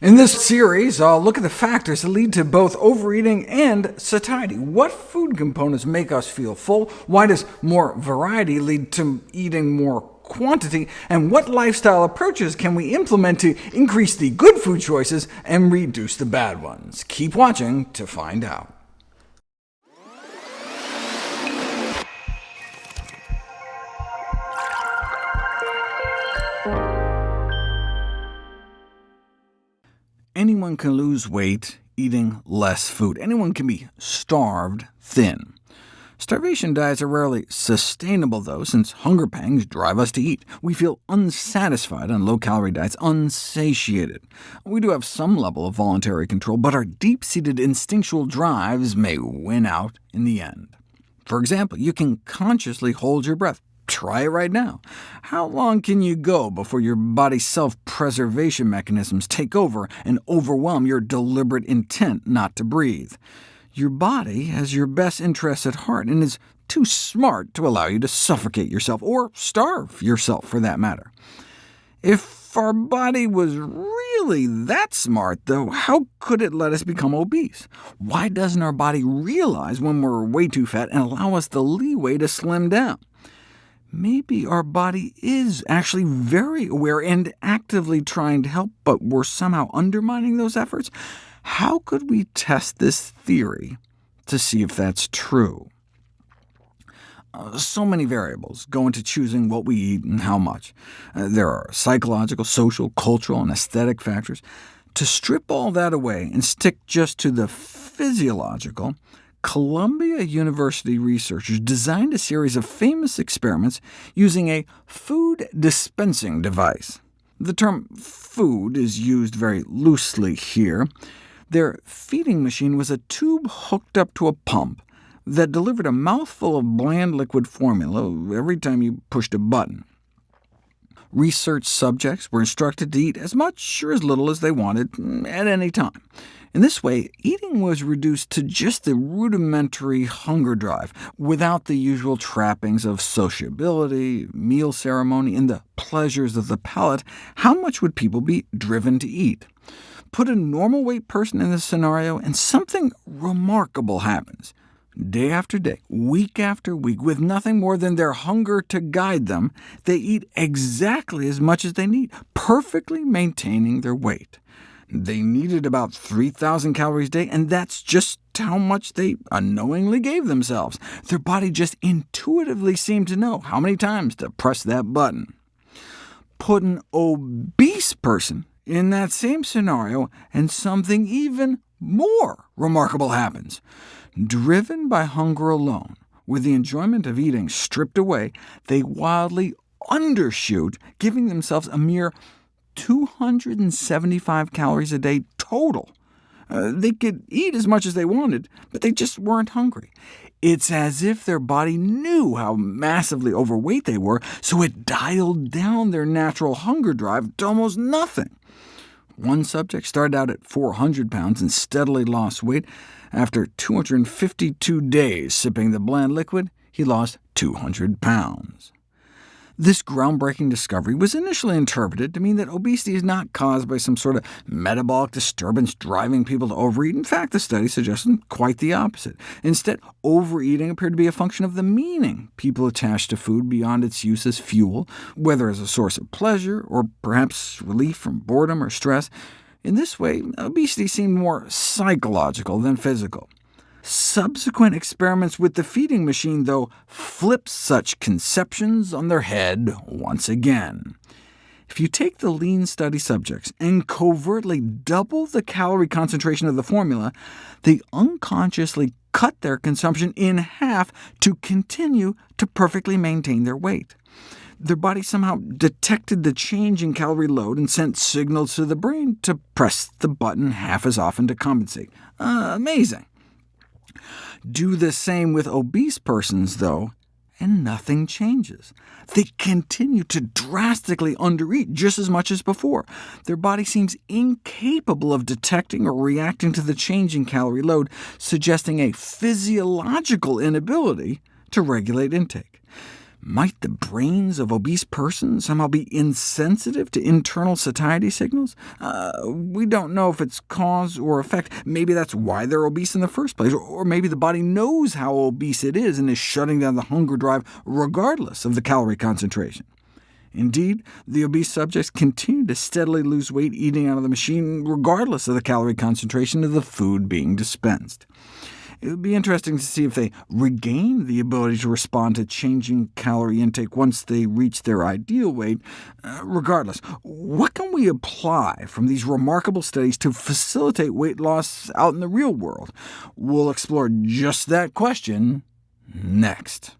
In this series, I'll look at the factors that lead to both overeating and satiety. What food components make us feel full? Why does more variety lead to eating more quantity? And what lifestyle approaches can we implement to increase the good food choices and reduce the bad ones? Keep watching to find out. Anyone can lose weight eating less food. Anyone can be starved thin. Starvation diets are rarely sustainable, though, since hunger pangs drive us to eat. We feel unsatisfied on low-calorie diets, unsatiated. We do have some level of voluntary control, but our deep-seated instinctual drives may win out in the end. For example, you can consciously hold your breath. Try it right now. How long can you go before your body's self-preservation mechanisms take over and overwhelm your deliberate intent not to breathe? Your body has your best interests at heart and is too smart to allow you to suffocate yourself, or starve yourself for that matter. If our body was really that smart, though, how could it let us become obese? Why doesn't our body realize when we're way too fat and allow us the leeway to slim down? Maybe our body is actually very aware and actively trying to help, but we're somehow undermining those efforts? How could we test this theory to see if that's true? So many variables go into choosing what we eat and how much. There are psychological, social, cultural, and aesthetic factors. To strip all that away and stick just to the physiological, Columbia University researchers designed a series of famous experiments using a food dispensing device. The term food is used very loosely here. Their feeding machine was a tube hooked up to a pump that delivered a mouthful of bland liquid formula every time you pushed a button. Research subjects were instructed to eat as much or as little as they wanted at any time. In this way, eating was reduced to just the rudimentary hunger drive, without the usual trappings of sociability, meal ceremony, and the pleasures of the palate. How much would people be driven to eat? Put a normal weight person in this scenario, and something remarkable happens. Day after day, week after week, with nothing more than their hunger to guide them, they eat exactly as much as they need, perfectly maintaining their weight. They needed about 3,000 calories a day, and that's just how much they unknowingly gave themselves. Their body just intuitively seemed to know how many times to press that button. Put an obese person in that same scenario, and something even more remarkable happens. Driven by hunger alone, with the enjoyment of eating stripped away, they wildly undershoot, giving themselves a mere 275 calories a day total. They could eat as much as they wanted, but they just weren't hungry. It's as if their body knew how massively overweight they were, so it dialed down their natural hunger drive to almost nothing. One subject started out at 400 pounds and steadily lost weight. After 252 days sipping the bland liquid, he lost 200 pounds. This groundbreaking discovery was initially interpreted to mean that obesity is not caused by some sort of metabolic disturbance driving people to overeat. In fact, the study suggested quite the opposite. Instead, overeating appeared to be a function of the meaning people attach to food beyond its use as fuel, whether as a source of pleasure or perhaps relief from boredom or stress. In this way, obesity seemed more psychological than physical. Subsequent experiments with the feeding machine, though, flipped such conceptions on their head once again. If you take the lean study subjects and covertly double the calorie concentration of the formula, they unconsciously cut their consumption in half to continue to perfectly maintain their weight. Their body somehow detected the change in calorie load and sent signals to the brain to press the button half as often to compensate. Amazing. Do the same with obese persons, though, and nothing changes. They continue to drastically undereat just as much as before. Their body seems incapable of detecting or reacting to the change in calorie load, suggesting a physiological inability to regulate intake. Might the brains of obese persons somehow be insensitive to internal satiety signals? We don't know if it's cause or effect. Maybe that's why they're obese in the first place, or maybe the body knows how obese it is and is shutting down the hunger drive regardless of the calorie concentration. Indeed, the obese subjects continue to steadily lose weight eating out of the machine, regardless of the calorie concentration of the food being dispensed. It would be interesting to see if they regain the ability to respond to changing calorie intake once they reach their ideal weight. Regardless, what can we apply from these remarkable studies to facilitate weight loss out in the real world? We'll explore just that question next.